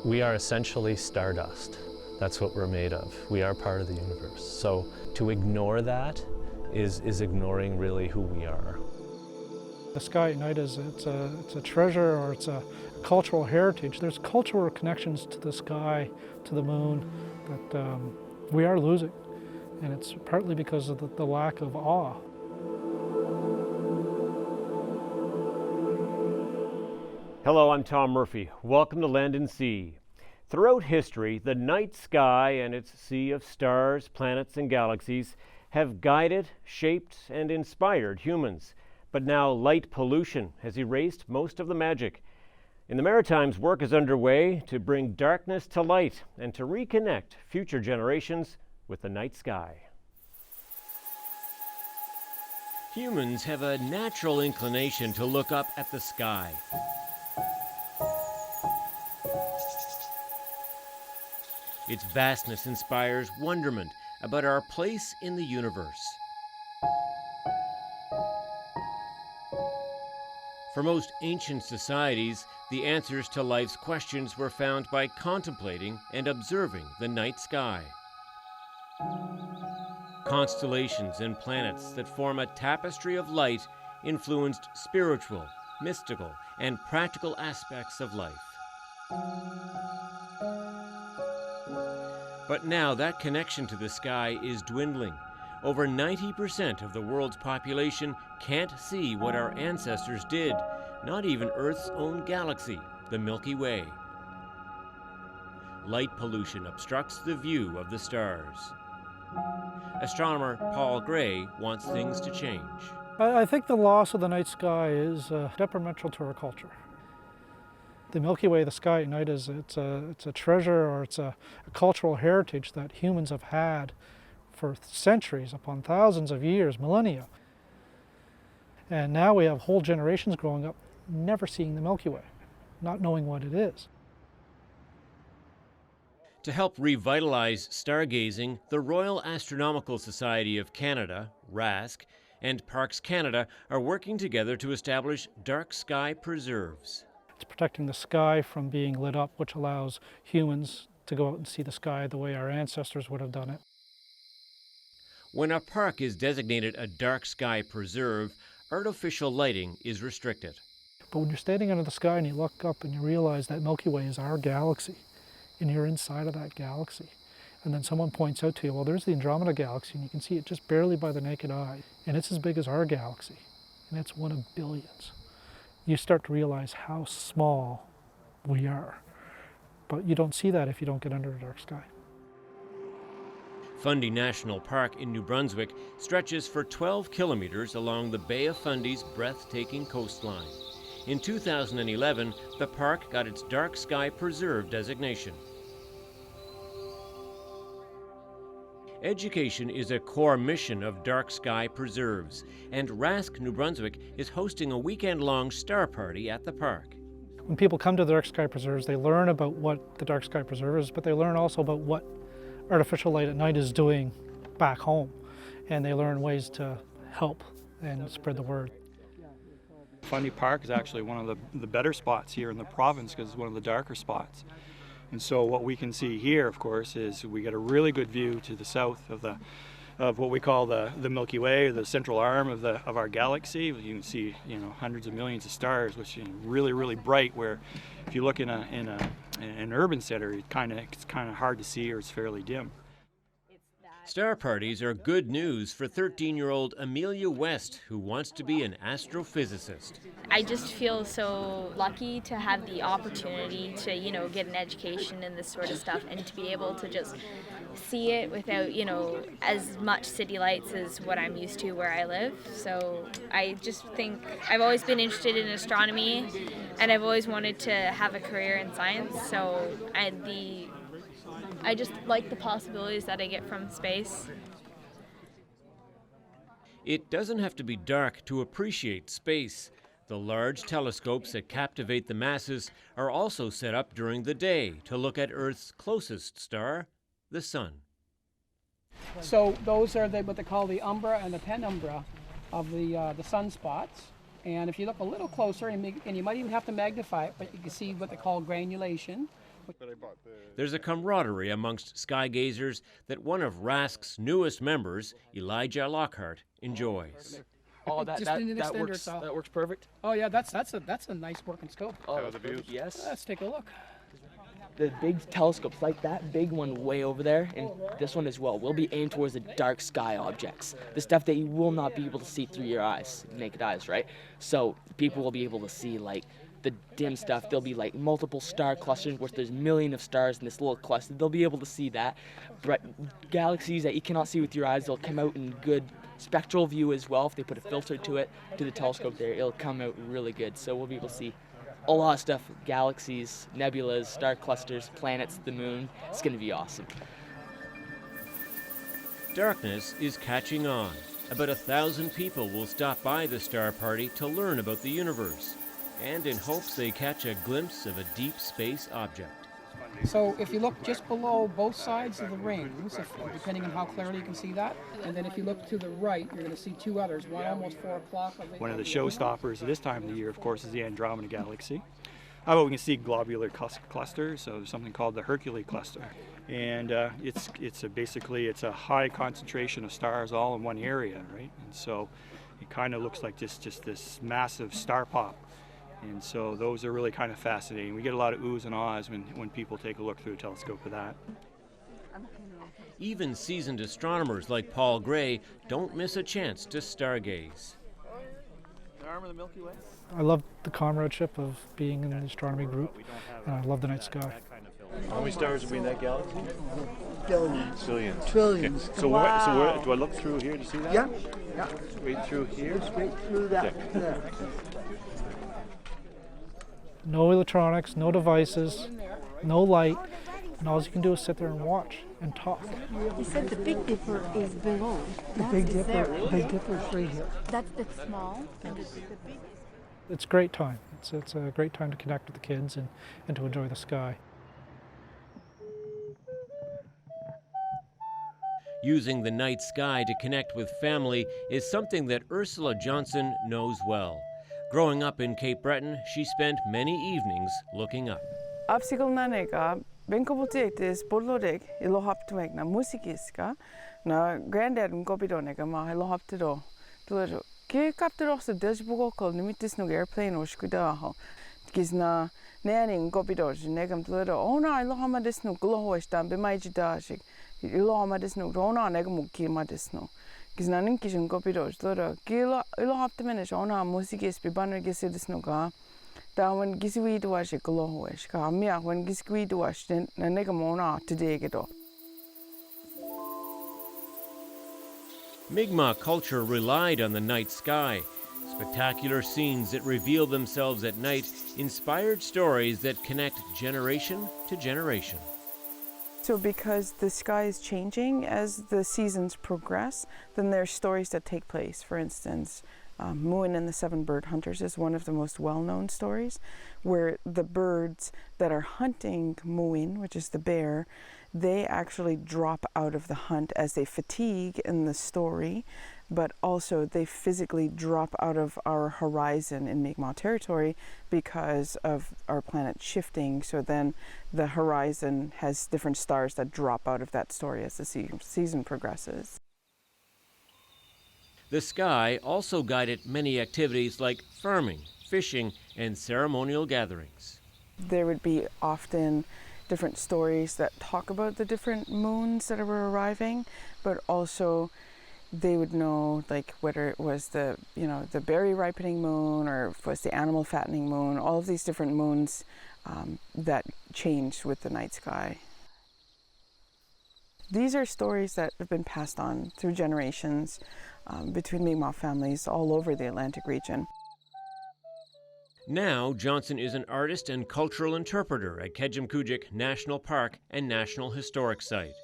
We are essentially stardust. That's what we're made of. We are part of the universe. So to ignore that is ignoring really who we are. The sky at night it's a treasure, or it's a cultural heritage. There's cultural connections to the sky, to the moon, that we are losing. And it's partly because of the lack of awe. Hello, I'm Tom Murphy. Welcome to Land and Sea. Throughout history, the night sky and its sea of stars, planets, and galaxies have guided, shaped, and inspired humans. But now light pollution has erased most of the magic. In the Maritimes, work is underway to bring darkness to light and to reconnect future generations with the night sky. Humans have a natural inclination to look up at the sky. Its vastness inspires wonderment about our place in the universe. For most ancient societies, the answers to life's questions were found by contemplating and observing the night sky. Constellations and planets that form a tapestry of light influenced spiritual, mystical, and practical aspects of life. But now that connection to the sky is dwindling. Over 90% of the world's population can't see what our ancestors did, not even Earth's own galaxy, the Milky Way. Light pollution obstructs the view of the stars. Astronomer Paul Gray wants things to change. I think the loss of the night sky is detrimental to our culture. The Milky Way, the sky at night, it's a treasure, or it's a cultural heritage that humans have had for centuries, upon thousands of years, millennia. And now we have whole generations growing up never seeing the Milky Way, not knowing what it is. To help revitalize stargazing, the Royal Astronomical Society of Canada, RASC, and Parks Canada are working together to establish dark sky preserves. It's protecting the sky from being lit up, which allows humans to go out and see the sky the way our ancestors would have done it. When a park is designated a dark sky preserve, artificial lighting is restricted. But when you're standing under the sky and you look up and you realize that Milky Way is our galaxy, and you're inside of that galaxy, and then someone points out to you, well, there's the Andromeda galaxy, and you can see it just barely by the naked eye, and it's as big as our galaxy, and it's one of billions. You start to realize how small we are. But you don't see that if you don't get under the dark sky. Fundy National Park in New Brunswick stretches for 12 kilometers along the Bay of Fundy's breathtaking coastline. In 2011, the park got its Dark Sky Preserve designation. Education is a core mission of Dark Sky Preserves, and RASC New Brunswick is hosting a weekend-long star party at the park. When people come to the Dark Sky Preserves, they learn about what the Dark Sky Preserve is, but they learn also about what artificial light at night is doing back home, and they learn ways to help and spread the word. Fundy Park is actually one of the better spots here in the province because it's one of the darker spots. And so what we can see here, of course, is we get a really good view to the south of what we call the Milky Way, the central arm of our galaxy. You can see, hundreds of millions of stars, which is really bright. Where if you look in an urban center, it's kind of hard to see, or it's fairly dim. Star parties are good news for 13-year-old Amelia West, who wants to be an astrophysicist. I just feel so lucky to have the opportunity to, get an education in this sort of stuff, and to be able to just see it without, as much city lights as what I'm used to where I live. So I just think I've always been interested in astronomy, and I've always wanted to have a career in science. So I just like the possibilities that I get from space. It doesn't have to be dark to appreciate space. The large telescopes that captivate the masses are also set up during the day to look at Earth's closest star, the Sun. So those are what they call the umbra and the penumbra of the sunspots. And if you look a little closer, and you might even have to magnify it, but you can see what they call granulation. There's a camaraderie amongst sky gazers that one of RASC's newest members, Elijah Lockhart, enjoys. Oh, Just in an extender, so. that works perfect. Oh yeah, that's a nice working scope. Oh, the views. Yes. Let's take a look. The big telescopes, like that big one way over there, and this one as well, will be aimed towards the dark sky objects, the stuff that you will not be able to see through your eyes, naked eyes, right? So people will be able to see like the dim stuff. There'll be like multiple star clusters where there's millions of stars in this little cluster. They'll be able to see that. But galaxies that you cannot see with your eyes, they'll come out in good spectral view as well. If they put a filter to it, to the telescope there, it'll come out really good. So we'll be able to see a lot of stuff, galaxies, nebulas, star clusters, planets, the moon. It's going to be awesome. Darkness is catching on. About 1,000 people will stop by the star party to learn about the universe, and in hopes they catch a glimpse of a deep space object. So if you look just below both sides of the rings, depending on how clearly you can see that, and then if you look to the right, you're going to see two others, one almost 4 o'clock. One of the showstoppers at this time of the year, of course, is the Andromeda Galaxy. How about we can see globular clusters, so there's something called the Hercules cluster. And basically it's a high concentration of stars all in one area, right? And so it kind of looks like just this massive star pop. And so those are really kind of fascinating. We get a lot of oohs and ahs when people take a look through a telescope of that. Even seasoned astronomers like Paul Gray don't miss a chance to stargaze. The arm of the Milky Way? I love the comradeship of being in the astronomy group, and I love the night sky. How many stars will be in that galaxy? Billions. Billions. Trillions. Okay. So where do I look through here to see that? Yeah. Yeah. Straight through here? Straight through that. Okay. There. No electronics, no devices, no light, and all you can do is sit there and watch and talk. You said the Big Dipper is below. The Big Dipper is right here. That's the small and the big. It's a great time. It's a great time to connect with the kids and to enjoy the sky. Using the night sky to connect with family is something that Ursula Johnson knows well. Growing up in Cape Breton, she spent many evenings looking up. Absigal nanega, benkobotek bodlodek, ilohaptumek na musikiska, na granddad mkopidonega ma ilohaptido. Tulo, ke kaptero sa desbugokol nimitis no airplane oskudaho. Gizna nanning kopidoj negam tulo, ona ilohamadis no glohoistan bemaijidashik. Ilohamadis no rona negamuki madisno. Giznanin kishin kopidoj tulo, kilo ilohaptamenish ona musikis bibanner gisidis no ga. Da when giswi duash glohoish, ka mia when giswi duash na negamona today gedo. Mi'kmaq culture relied on the night sky. Spectacular scenes that reveal themselves at night inspired stories that connect generation to generation. So because the sky is changing as the seasons progress, then there's stories that take place. For instance, Moon and the Seven Bird Hunters is one of the most well-known stories, where the birds that are hunting Moon, which is the bear, they actually drop out of the hunt as they fatigue in the story, but also they physically drop out of our horizon in Mi'kmaq territory because of our planet shifting. So then the horizon has different stars that drop out of that story as the season progresses. The sky also guided many activities like farming, fishing, and ceremonial gatherings. There would be often different stories that talk about the different moons that were arriving, but also they would know like whether it was the berry ripening moon or if it was the animal fattening moon, all of these different moons that changed with the night sky. These are stories that have been passed on through generations between Mi'kmaq families all over the Atlantic region. Now, Johnson is an artist and cultural interpreter at Kejimkujik National Park and National Historic Site.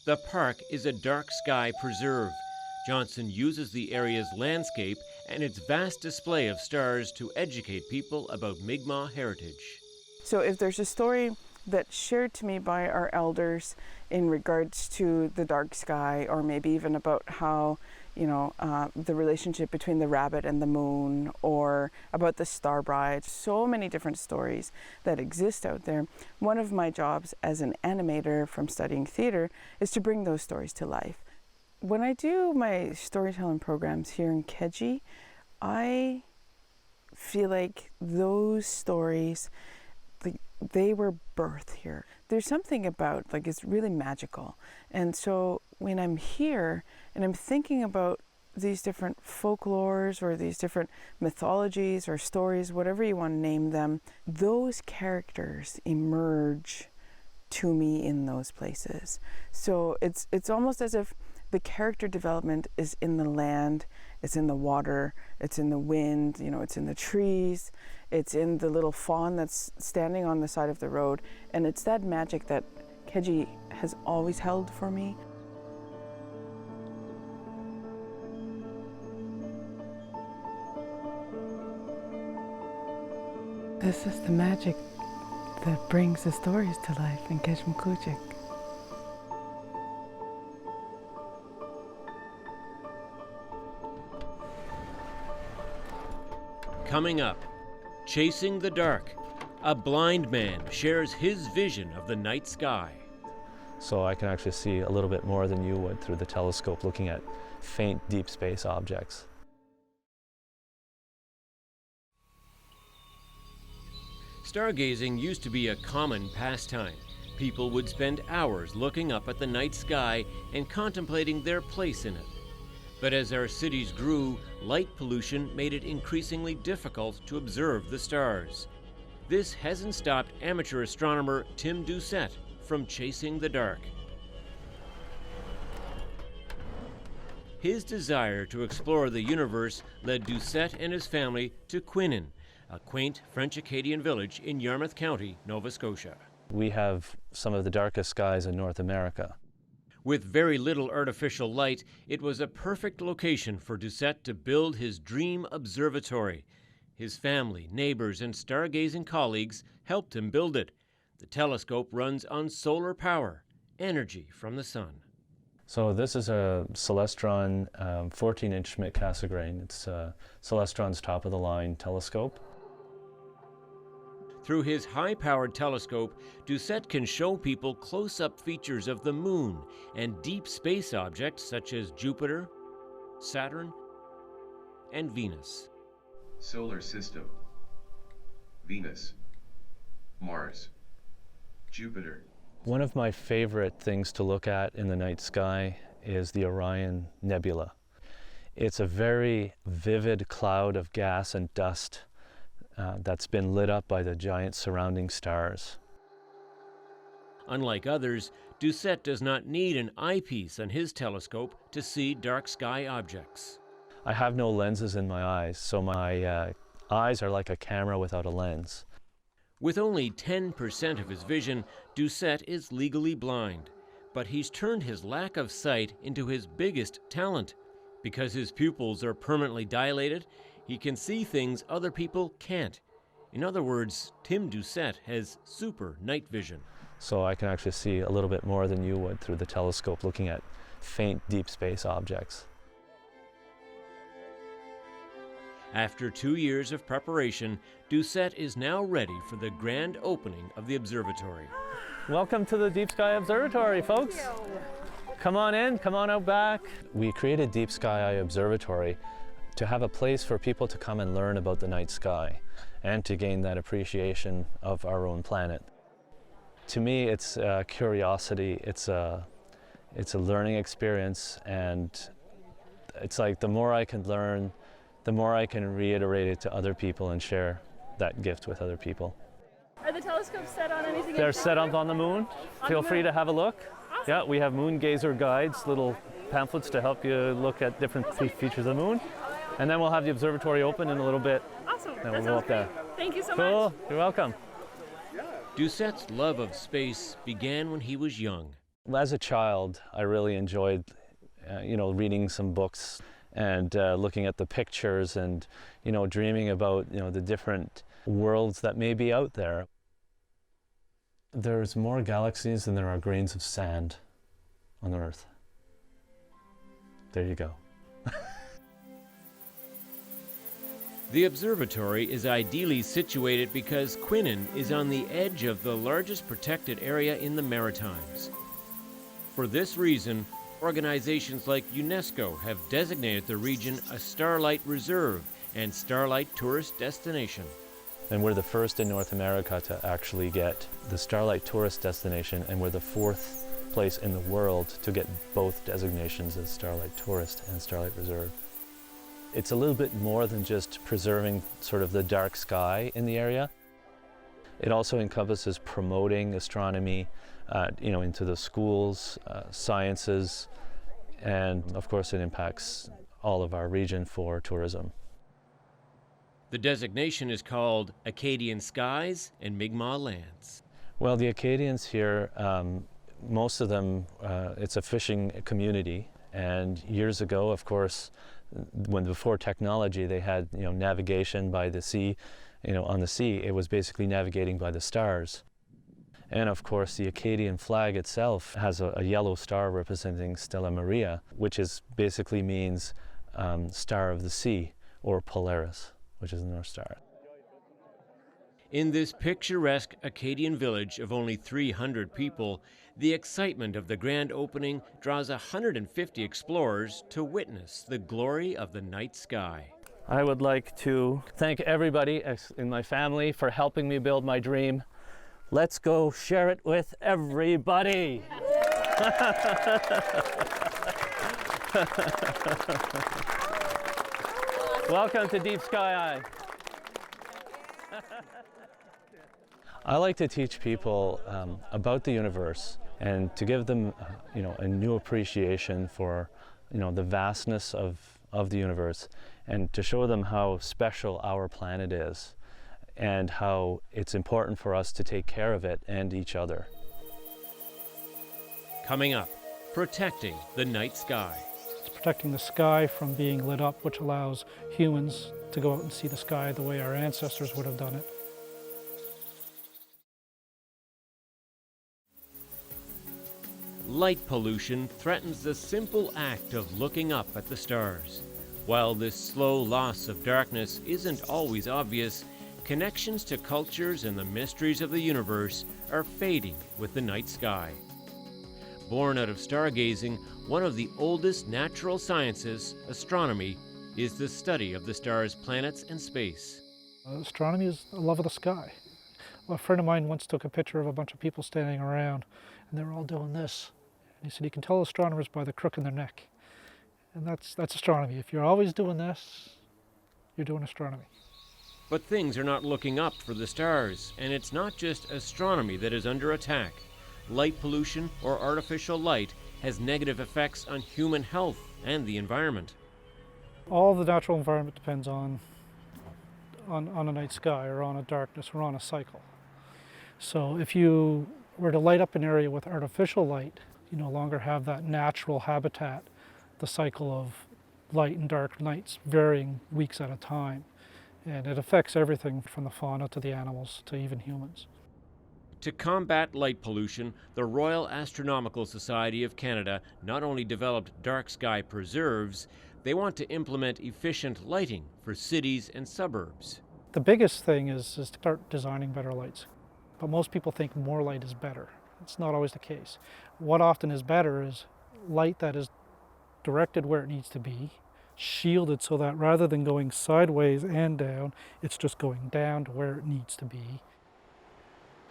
The park is a dark sky preserve. Johnson uses the area's landscape and its vast display of stars to educate people about Mi'kmaq heritage. So if there's a story that's shared to me by our elders in regards to the dark sky, or maybe even about how the relationship between the rabbit and the moon, or about the star bride. So many different stories that exist out there. One of my jobs as an animator from studying theater is to bring those stories to life. When I do my storytelling programs here in Keji, I feel like those stories, they were birthed here. There's something about, it's really magical. And so when I'm here and I'm thinking about these different folklores or these different mythologies or stories, whatever you want to name them, those characters emerge to me in those places. So it's almost as if the character development is in the land, it's in the water, it's in the wind, it's in the trees, it's in the little fawn that's standing on the side of the road, and it's that magic that Keji has always held for me. This is the magic that brings the stories to life in Keshmkuchik. Coming up, Chasing the Dark. A blind man shares his vision of the night sky. So I can actually see a little bit more than you would through the telescope looking at faint deep space objects. Stargazing used to be a common pastime. People would spend hours looking up at the night sky and contemplating their place in it. But as our cities grew, light pollution made it increasingly difficult to observe the stars. This hasn't stopped amateur astronomer Tim Doucette from chasing the dark. His desire to explore the universe led Doucette and his family to Quinnan, a quaint French-Acadian village in Yarmouth County, Nova Scotia. We have some of the darkest skies in North America. With very little artificial light, it was a perfect location for Doucette to build his dream observatory. His family, neighbors, and stargazing colleagues helped him build it. The telescope runs on solar power, energy from the sun. So this is a Celestron 14-inch Schmidt-Cassegrain. It's Celestron's top-of-the-line telescope. Through his high-powered telescope, Doucette can show people close-up features of the moon and deep space objects such as Jupiter, Saturn, and Venus. Solar System: Venus, Mars, Jupiter. One of my favorite things to look at in the night sky is the Orion Nebula. It's a very vivid cloud of gas and dust that's been lit up by the giant surrounding stars. Unlike others, Doucette does not need an eyepiece on his telescope to see dark sky objects. I have no lenses in my eyes, so my eyes are like a camera without a lens. With only 10% of his vision, Doucette is legally blind. But he's turned his lack of sight into his biggest talent. Because his pupils are permanently dilated, he can see things other people can't. In other words, Tim Doucette has super night vision. So I can actually see a little bit more than you would through the telescope looking at faint deep space objects. After 2 years of preparation, Doucette is now ready for the grand opening of the observatory. Welcome to the Deep Sky Observatory, folks. Come on in, come on out back. We created Deep Sky Observatory to have a place for people to come and learn about the night sky and to gain that appreciation of our own planet. To me, it's curiosity, it's a learning experience, and it's like the more I can learn, the more I can reiterate it to other people and share that gift with other people. Are the telescopes set on anything? They're set up on the moon. Feel free to have a look. Awesome. Yeah, we have moon gazer guides, little pamphlets to help you look at different features of the moon. And then we'll have the observatory open in a little bit. Awesome. And we'll go up there. Thank you so cool. much. You're welcome. Doucette's love of space began when he was young. As a child, I really enjoyed, reading some books and looking at the pictures and, dreaming about, the different worlds that may be out there. There's more galaxies than there are grains of sand on Earth. There you go. The observatory is ideally situated because Quinnan is on the edge of the largest protected area in the Maritimes. For this reason, organizations like UNESCO have designated the region a Starlight Reserve and Starlight Tourist Destination. And we're the first in North America to actually get the Starlight Tourist Destination, and we're the fourth place in the world to get both designations as Starlight Tourist and Starlight Reserve. It's a little bit more than just preserving sort of the dark sky in the area. It also encompasses promoting astronomy, into the schools, sciences, and of course it impacts all of our region for tourism. The designation is called Acadian Skies and Mi'kmaq Lands. Well, the Acadians here, most of them, it's a fishing community, and years ago, of course, before technology, they had navigation by the sea, on the sea. It was basically navigating by the stars. And of course, the Acadian flag itself has a yellow star representing Stella Maria, which basically means Star of the Sea, or Polaris, which is the North Star. In this picturesque Acadian village of only 300 people, the excitement of the grand opening draws 150 explorers to witness the glory of the night sky. I would like to thank everybody in my family for helping me build my dream. Let's go share it with everybody. Welcome to Deep Sky Eye. I like to teach people about the universe and to give them, a new appreciation for, the vastness of the universe, and to show them how special our planet is and how it's important for us to take care of it and each other. Coming up, protecting the night sky. It's protecting the sky from being lit up, which allows humans to go out and see the sky the way our ancestors would have done it. Light pollution threatens the simple act of looking up at the stars. While this slow loss of darkness isn't always obvious, connections to cultures and the mysteries of the universe are fading with the night sky. Born out of stargazing, one of the oldest natural sciences, astronomy, is the study of the stars, planets, and space. Astronomy is the love of the sky. Well, a friend of mine once took a picture of a bunch of people standing around, and they were all doing this. And he said, you can tell astronomers by the crook in their neck. And that's astronomy. If you're always doing this, you're doing astronomy. But things are not looking up for the stars, and it's not just astronomy that is under attack. Light pollution or artificial light has negative effects on human health and the environment. All the natural environment depends on a night sky, or on a darkness, or on a cycle. So if you were to light up an area with artificial light, you no longer have that natural habitat, the cycle of light and dark nights varying weeks at a time. And it affects everything from the fauna to the animals to even humans. To combat light pollution, the Royal Astronomical Society of Canada not only developed dark sky preserves, they want to implement efficient lighting for cities and suburbs. The biggest thing is to start designing better lights. But most people think more light is better. It's not always the case. What often is better is light that is directed where it needs to be, shielded so that rather than going sideways and down, it's just going down to where it needs to be.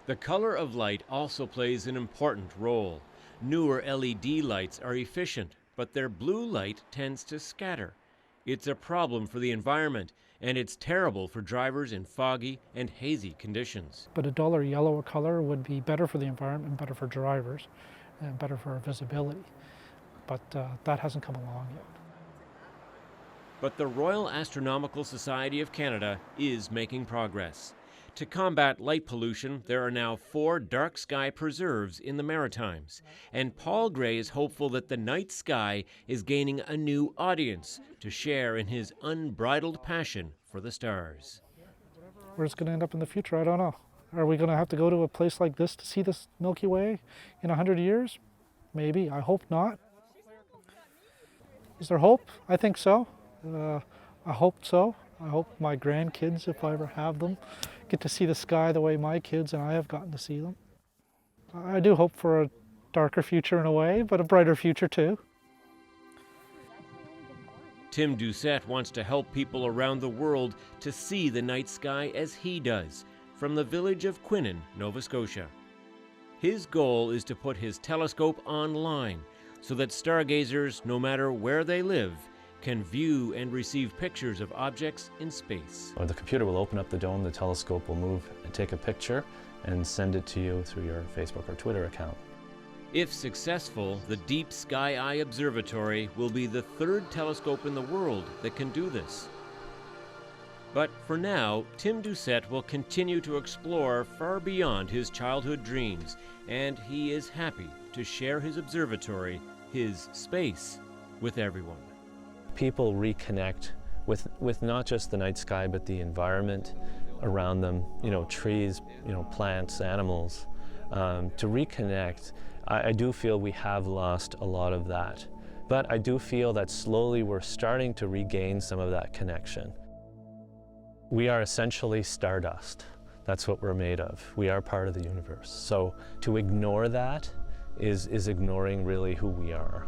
The color of light also plays an important role. Newer LED lights are efficient, but their blue light tends to scatter. It's a problem for the environment, and it's terrible for drivers in foggy and hazy conditions. But a duller yellow color would be better for the environment and better for drivers and better for visibility. But that hasn't come along yet. But the Royal Astronomical Society of Canada is making progress. To combat light pollution, there are now 4 dark sky preserves in the Maritimes, and Paul Gray is hopeful that the night sky is gaining a new audience to share in his unbridled passion for the stars. Where it's going to end up in the future, I don't know. Are we going to have to go to a place like this to see this Milky Way in 100 years? Maybe. I hope not. Is there hope? I think so. I hope so. I hope my grandkids, if I ever have them, get to see the sky the way my kids and I have gotten to see them. I do hope for a darker future in a way, but a brighter future too. Tim Doucette wants to help people around the world to see the night sky as he does, from the village of Quinnen, Nova Scotia. His goal is to put his telescope online so that stargazers, no matter where they live, can view and receive pictures of objects in space. Or the computer will open up the dome, the telescope will move and take a picture and send it to you through your Facebook or Twitter account. If successful, the Deep Sky Observatory will be the third telescope in the world that can do this. But for now, Tim Doucette will continue to explore far beyond his childhood dreams, and he is happy to share his observatory, his space, with everyone. People reconnect with not just the night sky, but the environment around them, trees, plants, animals. To reconnect, I do feel we have lost a lot of that. But I do feel that slowly we're starting to regain some of that connection. We are essentially stardust. That's what we're made of. We are part of the universe. So to ignore that is ignoring really who we are.